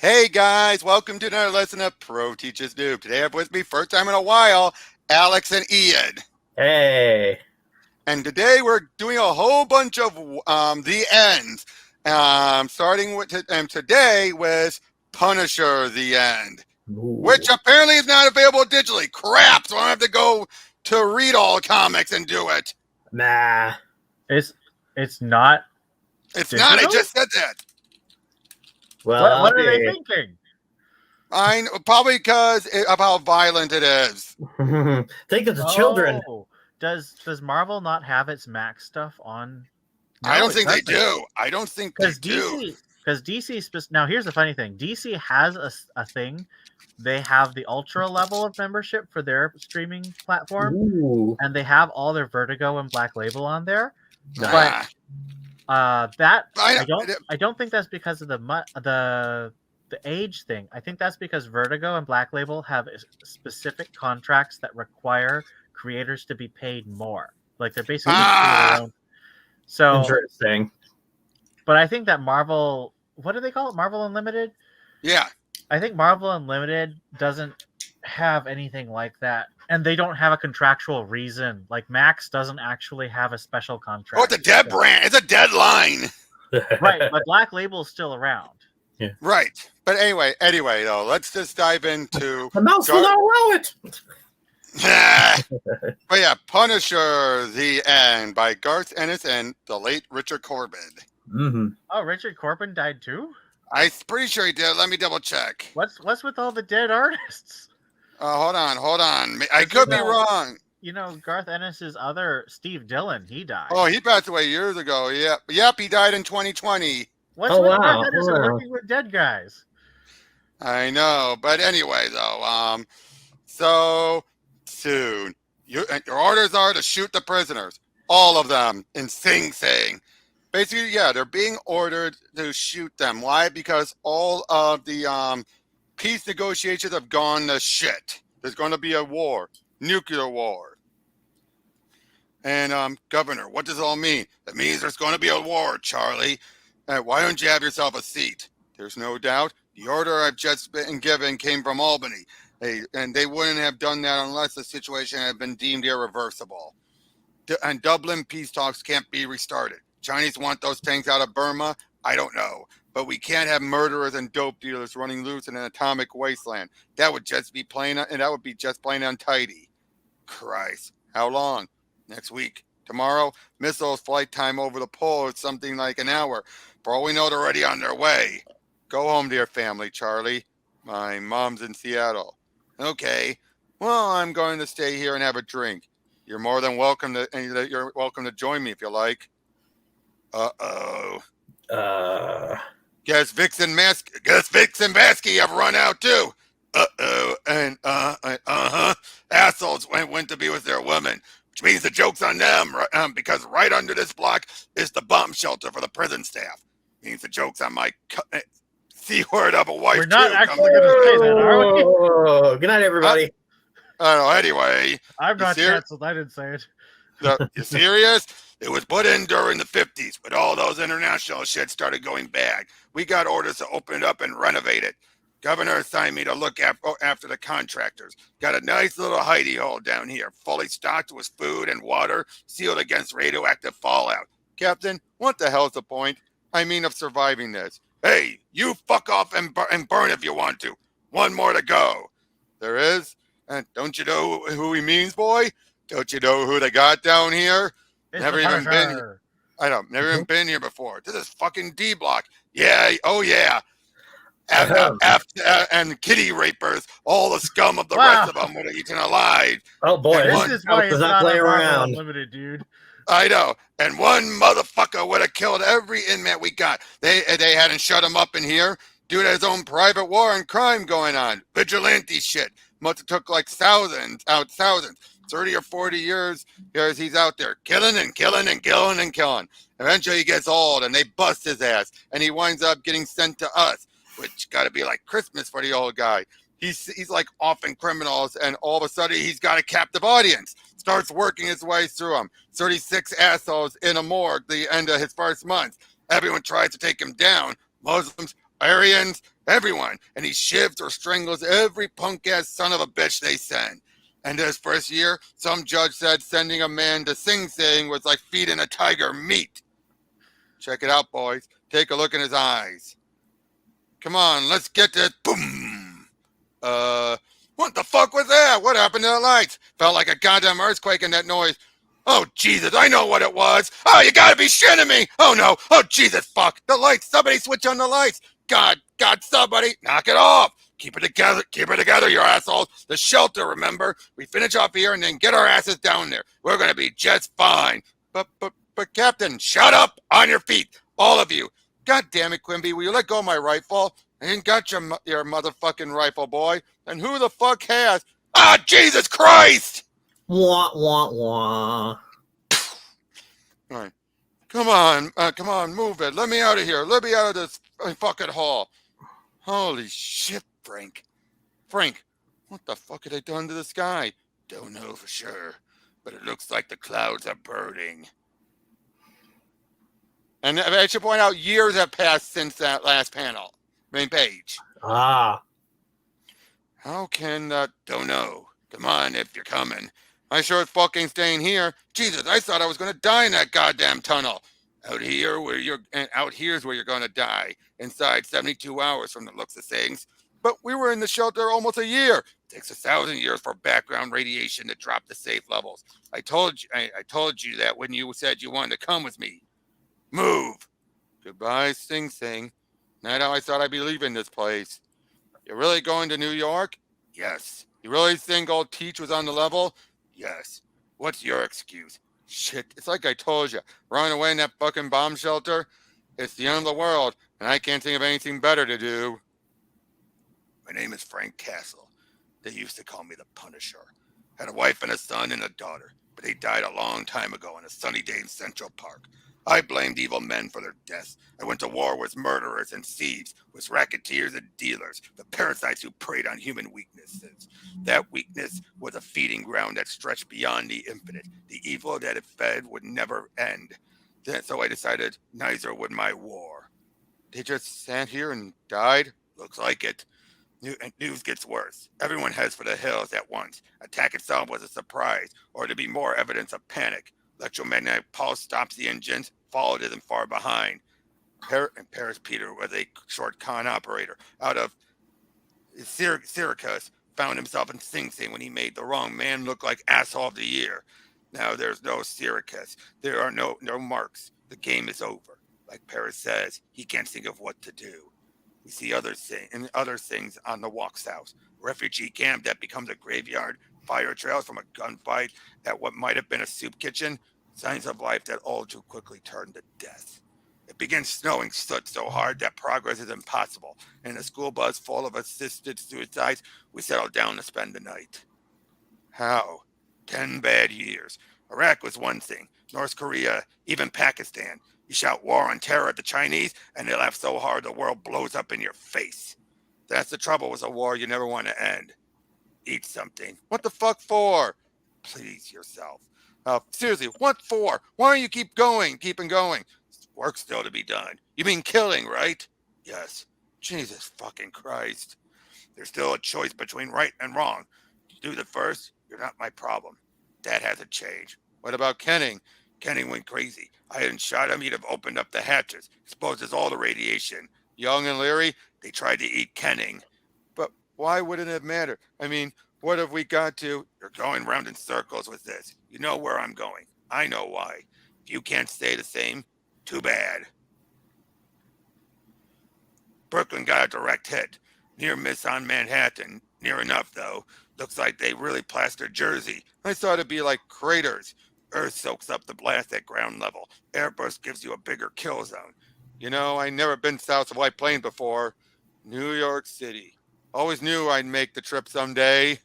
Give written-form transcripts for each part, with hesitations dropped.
Hey guys, welcome to another lesson of Pro Teaches Noob. Today I have with me, first time in a while, Alex and Ian. Hey. And today we're doing a whole bunch of the ends. Starting with today with Punisher the End, Ooh. which apparently is not available digitally. Crap, so I have to go to Read All Comics and do it. Nah. It's not. It's Digital? not, I just said that. Well, What are they thinking? Probably because of how violent it is. Think of the children. Does Marvel not have its Max stuff on? No, I don't think they doesn't. do. I don't think they do. Because DC now here's the funny thing. DC has a thing. They have the ultra level of membership for their streaming platform, and they have all their Vertigo and Black Label on there. But I don't think that's because of the age thing. I think that's because Vertigo and Black Label have specific contracts that require creators to be paid more. Like they're basically their own. So interesting. But I think that Marvel, what do they call it? Marvel Unlimited? Yeah. I think Marvel Unlimited doesn't have anything like that. And they don't have a contractual reason. Like Max doesn't actually have a special contract. Oh, it's a dead brand. It's a deadline. Right, but Black Label's still around. Yeah. Right. But anyway, though, let's just dive into the mouse will not allow it. But yeah, Punisher the End by Garth Ennis and the late Richard Corbin. Mm-hmm. Oh, Richard Corbin died too? I'm pretty sure he did. Let me double check. What's with all the dead artists? Hold on. I could be wrong. You know, Garth Ennis's other Steve Dillon, he died. Oh, he passed away years ago. Yep, he died in 2020. What's with Garth Ennis working with dead guys? I know, but anyway, though, so soon your orders are to shoot the prisoners, all of them, in Sing Sing. Basically, yeah, they're being ordered to shoot them. Why? Because all of the peace negotiations have gone to shit. There's going to be a war, nuclear war. And Governor, what does it all mean? It means there's going to be a war, Charlie. Why don't you have yourself a seat? There's no doubt. The order I've just been given came from Albany, and they wouldn't have done that unless the situation had been deemed irreversible. And Dublin peace talks can't be restarted. Chinese want those tanks out of Burma? I don't know. But we can't have murderers and dope dealers running loose in an atomic wasteland. That would just be plain untidy. Christ. How long? Next week. Tomorrow? Missiles flight time over the pole is something like an hour. For all we know, they're already on their way. Go home to your family, Charlie. My mom's in Seattle. Okay. Well, I'm going to stay here and have a drink. You're more than welcome to. You're welcome to join me if you like. Guess Vix and Vasky have run out too. And assholes went to be with their women, which means the joke's on them. Because right under this block is the bomb shelter for the prison staff. Means the joke's on my C-word of a wife. We're not actually going to say that, are we? Good night, everybody. I don't know. Anyway, I'm not canceled. I didn't say it. You serious? It was put in during the 50s, but all those international shit started going bad. We got orders to open it up and renovate it. Governor assigned me to look after the contractors. Got a nice little hidey hole down here, fully stocked with food and water, sealed against radioactive fallout. Captain, what the hell's the point? I mean of surviving this. Hey, you fuck off and burn if you want to. One more to go. There is? Don't you know who he means, boy? Don't you know who they got down here? Never even been here. I know, never even been here before. This is fucking D Block. Yeah, oh yeah. And kitty rapers, all the scum of the rest of them would have eaten alive. Oh boy, this is why it's not play around. Unlimited, dude. I know. And one motherfucker would have killed every inmate we got. They hadn't shut him up in here. Dude had his own private war and crime going on. Vigilante shit. Must have took like thousands. 30 or 40 years, he's out there killing and killing and killing and killing. Eventually he gets old and they bust his ass and he winds up getting sent to us, which got to be like Christmas for the old guy. He's like offing criminals and all of a sudden he's got a captive audience. Starts working his way through them. 36 assholes in a morgue the end of his first month. Everyone tries to take him down. Muslims, Aryans, Everyone. And he shivs or strangles every punk-ass son of a bitch they send. And his first year, some judge said sending a man to Sing Sing was like feeding a tiger meat. Check it out, boys. Take a look in his eyes. Come on, let's get this. Boom. What the fuck was that? What happened to the lights? Felt like a goddamn earthquake in that noise. Oh, Jesus, I know what it was. Oh, you gotta be shitting me. Oh, no. Oh, Jesus, fuck. The lights. Somebody switch on the lights. God, somebody. Knock it off. Keep it together, you assholes. The shelter, remember? We finish off here and then get our asses down there. We're gonna be just fine. But, Captain, shut up. On your feet. All of you. God damn it, Quimby. Will you let go of my rifle? I ain't got your motherfucking rifle, boy. And who the fuck has? Ah, Jesus Christ! Wah, wah, wah. All right. Come on, move it. Let me out of here. Let me out of this fucking hall. Holy shit, Frank. Frank, what the fuck have they done to the sky? Don't know for sure, but it looks like the clouds are burning. And I should point out, years have passed since that last main page. Ah. How can don't know. Come on, if you're coming. I sure as fuck ain't staying here. Jesus, I thought I was gonna die in that goddamn tunnel. Out here's where you're gonna die. Inside 72 hours from the looks of things. But we were in the shelter almost a year. It takes 1,000 years for background radiation to drop to safe levels. I told you that when you said you wanted to come with me. Move. Goodbye, Sing Sing. Now I thought I'd be leaving this place. You're really going to New York? Yes. You really think old Teach was on the level? Yes. What's your excuse? Shit, it's like I told you. Running away in that fucking bomb shelter? It's the end of the world, and I can't think of anything better to do. My name is Frank Castle. They used to call me the Punisher. Had a wife and a son and a daughter, but they died a long time ago on a sunny day in Central Park. I blamed evil men for their deaths. I went to war with murderers and thieves, with racketeers and dealers, the parasites who preyed on human weaknesses. That weakness was a feeding ground that stretched beyond the infinite. The evil that it fed would never end. So I decided neither would my war. They just sat here and died? Looks like it. News gets worse. Everyone heads for the hills at once. Attack itself was a surprise, or to be more evidence of panic. Electromagnetic pulse stops the engines, followed isn't far behind. Paris Peter was a short con operator out of Syracuse, found himself in Sing Sing when he made the wrong man look like asshole of the year. Now there's no Syracuse. There are no marks. The game is over. Like Paris says, he can't think of what to do. We see other things on the walks house. Refugee camp that becomes a graveyard. Fire trails from a gunfight at what might have been a soup kitchen. Signs of life that all too quickly turn to death. It begins snowing soot so hard that progress is impossible. In a school bus full of assisted suicides, we settle down to spend the night. How? 10 bad years. Iraq was one thing. North Korea, even Pakistan. You shout war on terror at the Chinese, and they laugh so hard the world blows up in your face. That's the trouble with a war you never want to end. Eat something. What the fuck for? Please yourself. Seriously, what for? Why don't you keeping going? Work still to be done. You mean killing, right? Yes. Jesus fucking Christ. There's still a choice between right and wrong. You do the first, you're not my problem. That hasn't changed. What about Kenning? Kenning went crazy. I hadn't shot him, he'd have opened up the hatches, exposes all the radiation. Young and Leary, they tried to eat Kenning. But why wouldn't it matter? I mean, what have we got to? You're going round in circles with this. You know where I'm going. I know why. If you can't stay the same, too bad. Brooklyn got a direct hit. Near miss on Manhattan. Near enough, though. Looks like they really plastered Jersey. I thought it'd be like craters. Earth soaks up the blast at ground level. Airburst gives you a bigger kill zone. You know, I never been south of White Plains before. New York City. Always knew I'd make the trip someday.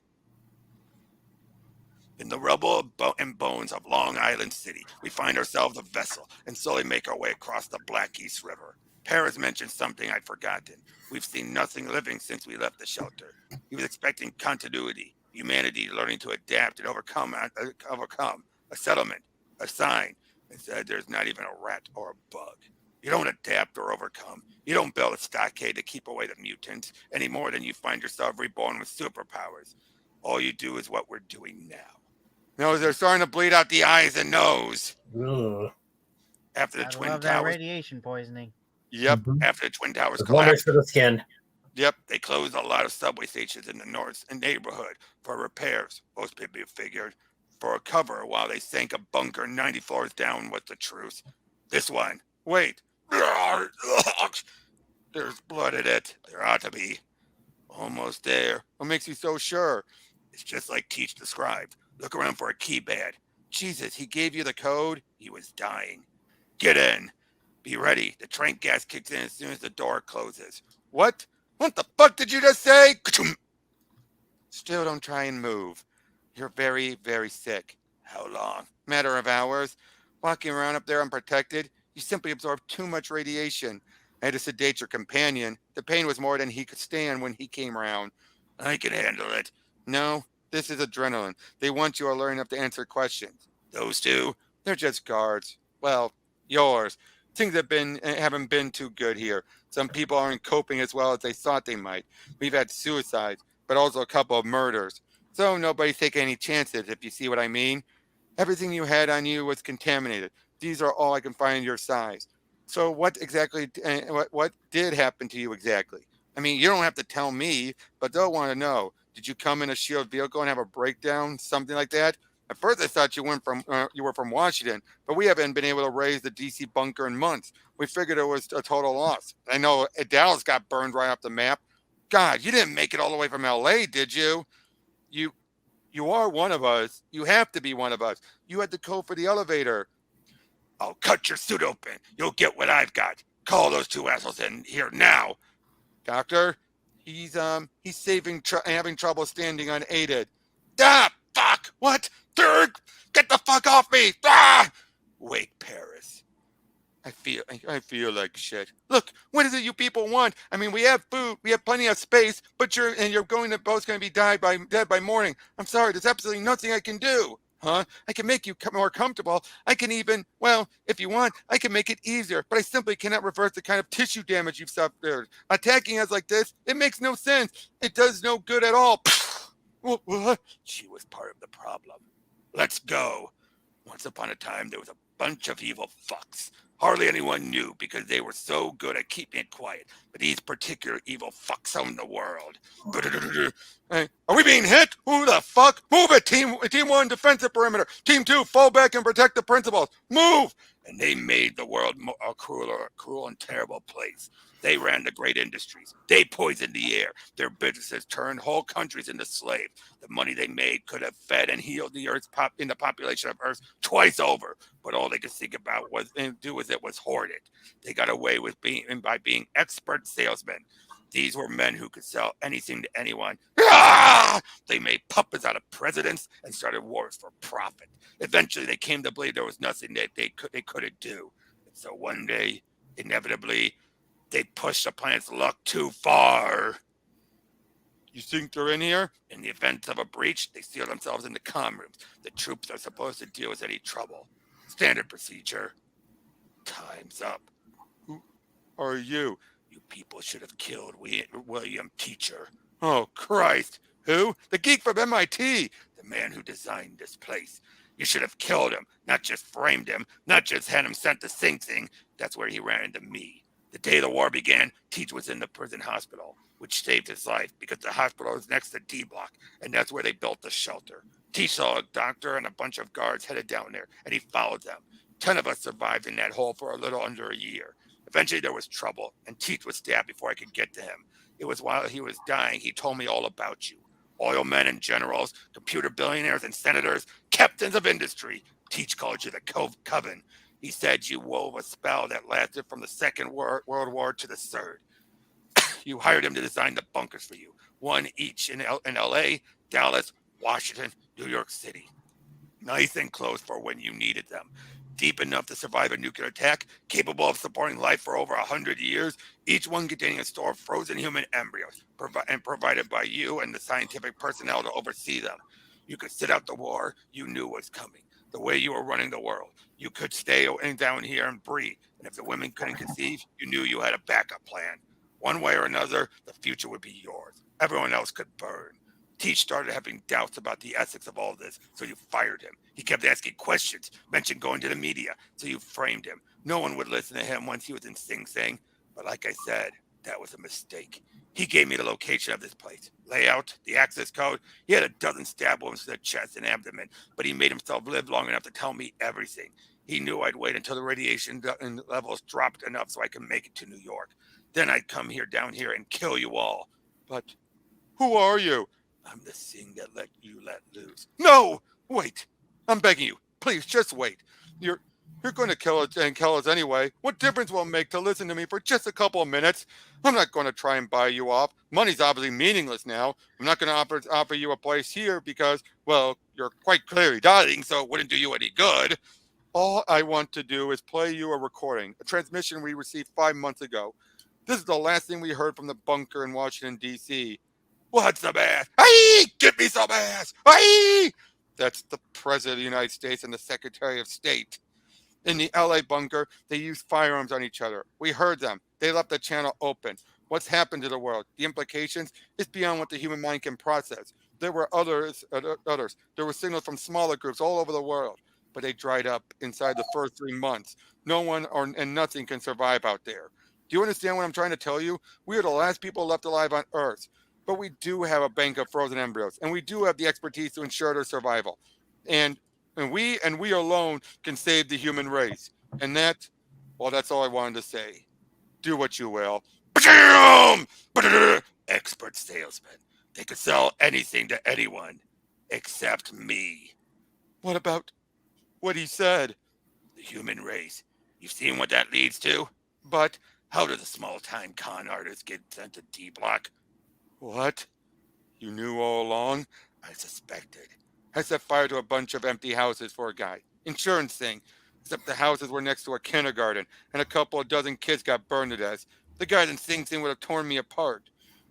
In the rubble and bones of Long Island City, we find ourselves a vessel and slowly make our way across the Black East River. Paris mentioned something I'd forgotten. We've seen nothing living since we left the shelter. He was expecting continuity, humanity learning to adapt and overcome a settlement, a sign. Instead, there's not even a rat or a bug. You don't adapt or overcome. You don't build a stockade to keep away the mutants any more than you find yourself reborn with superpowers. All you do is what we're doing now. Nose, they're starting to bleed out the eyes and nose. Ugh. After the Gotta Twin love that Towers. radiation poisoning. Yep. Mhm. After the Twin Towers There's wonders collapsed. for the skin. Yep. They closed a lot of subway stations in the north and neighborhood for repairs. Most people figured for a cover while they sank a bunker 90 floors down was the truth. This one. Wait. There's blood in it. There ought to be. Almost there. What makes you so sure? It's just like Teach described. Look around for a keypad. Jesus, he gave you the code? He was dying. Get in. Be ready. The trank gas kicks in as soon as the door closes. What? What the fuck did you just say? Still don't try and move. You're very, very sick. How long? Matter of hours. Walking around up there unprotected, you simply absorb too much radiation. I had to sedate your companion. The pain was more than he could stand when he came around. I can handle it. No, this is adrenaline. They want you to learn enough to answer questions. Those two, they're just guards. Well, yours. Things haven't been too good here. Some people aren't coping as well as they thought they might. We've had suicides, but also a couple of murders. So nobody's taking any chances, if you see what I mean. Everything you had on you was contaminated. These are all I can find your size. So what exactly? What did happen to you exactly? I mean, you don't have to tell me, but they'll want to know. Did you come in a shield vehicle and have a breakdown, something like that? At first, I thought you were from Washington, but we haven't been able to raise the DC bunker in months. We figured it was a total loss. I know Dallas got burned right off the map. God, you didn't make it all the way from LA, did you? You you are one of us. You have to be one of us. You had the code for the elevator. I'll cut your suit open. You'll get what I've got. Call those two assholes in here now. Doctor, he's having trouble standing unaided. Ah, fuck! What? Dirk, get the fuck off me! Ah! Wake Paris. I feel like shit. Look, what is it you people want? I mean, we have food, we have plenty of space, but you're both going to be dead by morning. I'm sorry, there's absolutely nothing I can do. Huh? I can make you more comfortable. I can even, well, if you want, I can make it easier, but I simply cannot reverse the kind of tissue damage you've suffered. Attacking us like this, it makes no sense. It does no good at all. What? She was part of the problem. Let's go. Once upon a time, there was a bunch of evil fucks. Hardly anyone knew because they were so good at keeping it quiet. But these particular evil fucks own the world. Hey, are we being hit? Who the fuck? Move it, Team 1, defensive perimeter. Team 2, fall back and protect the principals. Move! And they made the world a cruel and terrible place. They ran the great industries. They poisoned the air. Their businesses turned whole countries into slaves. The money they made could have fed and healed the population of Earth twice over. But all they could think about and do with it was hoard it. They got away with by being expert salesmen. These were men who could sell anything to anyone. Ah! They made puppets out of presidents and started wars for profit. Eventually, they came to believe there was nothing that they couldn't do. And so one day, inevitably, they pushed the planet's luck too far. You think they're in here? In the event of a breach, they seal themselves in the comm rooms. The troops are supposed to deal with any trouble. Standard procedure. Time's up. Who are you? You people should have killed William Teacher. Oh, Christ. Who? The geek from MIT. The man who designed this place. You should have killed him, not just framed him, not just had him sent to Sing Sing. That's where he ran into me. The day the war began, Teach was in the prison hospital, which saved his life because the hospital is next to D Block, and that's where they built the shelter. Teach saw a doctor and a bunch of guards headed down there, and he followed them. 10 of us survived in that hole for a little under a year. Eventually there was trouble, and Teach was stabbed before I could get to him. It was while he was dying he told me all about you. Oil men and generals, computer billionaires and senators, captains of industry. Teach called you the Coven. He said you wove a spell that lasted from the Second World War to the Third. You hired him to design the bunkers for you, one each in L.A., Dallas, Washington, New York City. Nice and close for when you needed them. Deep enough to survive a nuclear attack, capable of supporting life for over 100 years, each one containing a store of frozen human embryos, provided by you and the scientific personnel to oversee them. You could sit out the war you knew was coming. the way you were running the world. You could stay down here and breathe. And if the women couldn't conceive, you knew you had a backup plan. One way or another, the future would be yours. Everyone else could burn. Teach started having doubts about the ethics of all this, so you fired him. He kept asking questions, mentioned going to the media, so you framed him. No one would listen to him once he was in Sing Sing. But like I said, that was a mistake. He gave me the location of this place, layout, the access code. He had a dozen stab wounds to the chest and abdomen, but he made himself live long enough to tell me everything. He knew I'd wait until the radiation levels dropped enough so I could make it to New York. Then I'd come down here and kill you all. But who are you? I'm the thing that let loose. No! Wait! I'm begging you. Please, just wait. You're going to kill us anyway. What difference will it make to listen to me for just a couple of minutes? I'm not going to try and buy you off. Money's obviously meaningless now. I'm not going to offer you a place here because, well, you're quite clearly dying, so it wouldn't do you any good. All I want to do is play you a recording, a transmission we received 5 months ago. This is the last thing we heard from the bunker in Washington, D.C. What's some ass? Aye! Give me some ass! Aye! That's the President of the United States and the Secretary of State. In the LA bunker, they used firearms on each other. We heard them. They left the channel open. What's happened to the world? The implications is beyond what the human mind can process. There were others. There were signals from smaller groups all over the world, but they dried up inside the first 3 months. No one and nothing can survive out there. Do you understand what I'm trying to tell you? We are the last people left alive on Earth, but we do have a bank of frozen embryos, and we do have the expertise to ensure their survival. And we alone can save the human race. And that's all I wanted to say. Do what you will. Expert salesman. They could sell anything to anyone except me. What about what he said? The human race. You've seen what that leads to? But how do the small-time con artists get sent to D-Block? What? You knew all along? I suspected. I set fire to a bunch of empty houses for a guy. Insurance thing. Except the houses were next to a kindergarten, and a couple of dozen kids got burned to death. The guys in Sing Sing would have torn me apart.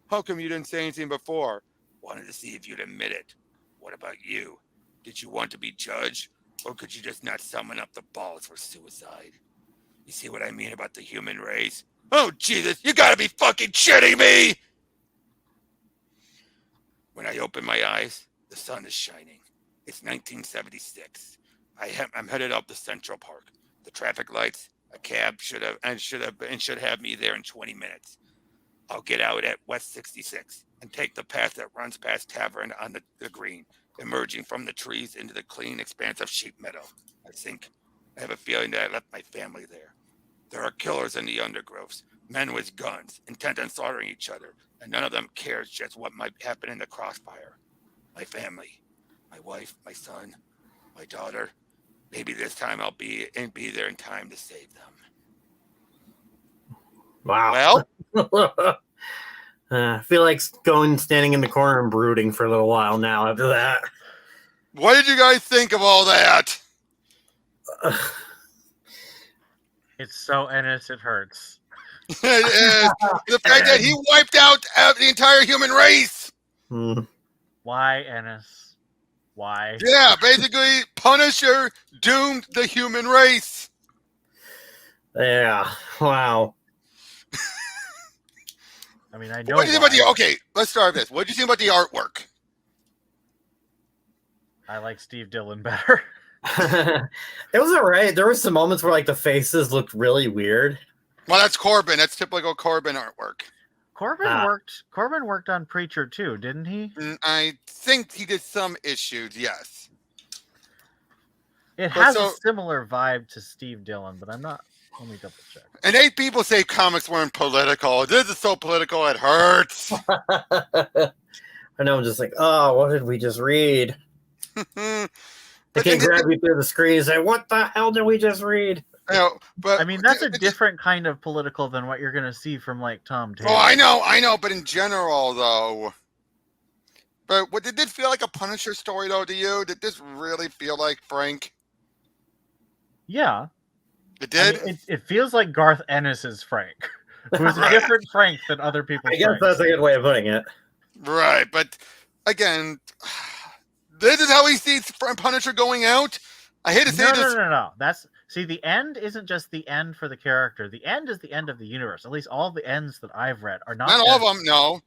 How come you didn't say anything before? Wanted to see if you'd admit it. What about you? Did you want to be judged? Or could you just not summon up the balls for suicide? You see what I mean about the human race? Oh, Jesus, you gotta be fucking shitting me! When I open my eyes, the sun is shining. It's 1976. I'm headed up to Central Park. The traffic lights, a cab should have me there in 20 minutes. I'll get out at West 66 and take the path that runs past Tavern on the green, emerging from the trees into the clean expanse of sheep meadow. I have a feeling that I left my family there. There are killers in the undergrowths, men with guns, intent on slaughtering each other, and none of them cares just what might happen in the crossfire. My family, my wife, my son, my daughter. Maybe this time I'll be there in time to save them. Wow. Well, I feel like standing in the corner and brooding for a little while now after that. what did you guys think of all that? It's so Ennis, it hurts. It is. The fact that he wiped out the entire human race. Why, Ennis? Why? Yeah, basically, Punisher doomed the human race. Yeah. Wow. I mean, I know. What do you think about okay, let's start with this. What did you think about the artwork? I like Steve Dillon better. It was alright. There were some moments where like the faces looked really weird. Well, that's Corbin. That's typical Corbin artwork. Corbin worked on Preacher too, didn't he? I think he did some issues, yes. It has a similar vibe to Steve Dillon, but I'm not. Let me double check. And 8 people say comics weren't political. This is so political it hurts. I know, I'm just like, oh, what did we just read? They can grab you through the screen and say, what the hell did we just read? You know, but I mean, that's a different kind of political than what you're going to see from like Tom Taylor. Oh, I know, but in general, though. But did it feel like a Punisher story, though, to you? Did this really feel like Frank? Yeah. It did? I mean, it feels like Garth Ennis's Frank, who's a different Frank than other people's I guess that's a good way of putting it. Right, but again, this is how he sees Punisher going out. I hate to say this. No. See, the end isn't just the end for the character. The end is the end of the universe. At least all the ends that I've read are not. Not all of them, no.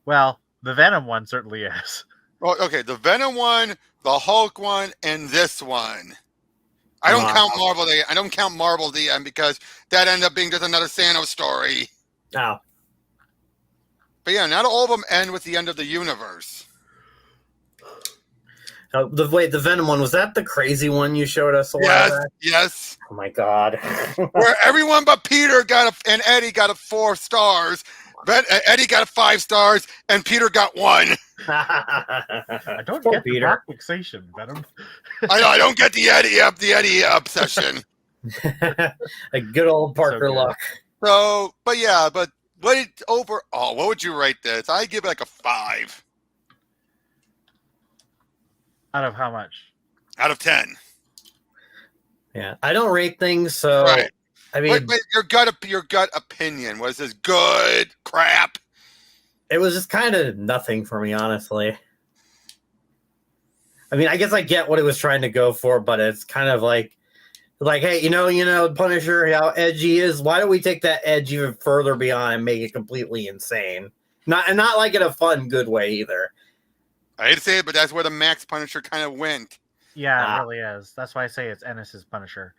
Well, the Venom one certainly is. Well, okay, the Venom one, the Hulk one, and this one. I don't count Marvel. I don't count Marvel the end because that ended up being just another Thanos story. Oh. But yeah, not all of them end with the end of the universe. The Venom one, was that the crazy one you showed us a while back? Yes. Oh my god. Where everyone but Peter and Eddie got 4 stars. Eddie got 5 stars, and Peter got 1. I don't get the black fixation, Venom. I don't get the Eddie obsession. A good old Parker luck. So, but overall, what would you rate this? I give it like a 5. Out of how much? Out of 10. Yeah, I don't rate things, so right. I mean, but your gut opinion, was this good, crap? It was just kind of nothing for me, honestly. I mean, I guess I get what it was trying to go for, but it's kind of like, hey, you know, Punisher, how edgy he is. Why don't we take that edge even further beyond and make it completely insane? Not like in a fun, good way either. I hate to say it, but that's where the Max Punisher kind of went. Yeah, it really is. That's why I say it's Ennis's Punisher.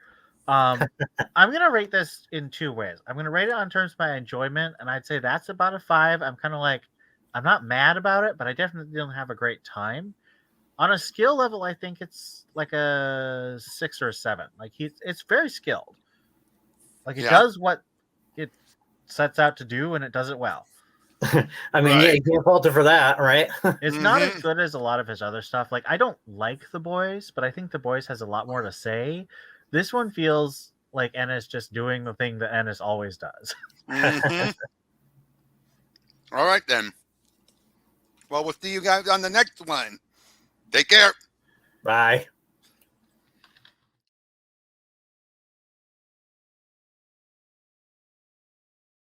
I'm gonna rate this in 2 ways. I'm gonna rate it on terms of my enjoyment, and I'd say that's about a 5. I'm kind of like, I'm not mad about it, but I definitely didn't have a great time. On a skill level, I think it's like a 6 or a 7. Like it's very skilled. Like it does what it sets out to do, and it does it well. I mean, yeah, you can't fault it for that, right? It's not as good as a lot of his other stuff. Like, I don't like The Boys, but I think The Boys has a lot more to say. This one feels like Ennis just doing the thing that Ennis always does. All right, then. Well, we'll see you guys on the next one. Take care. Bye.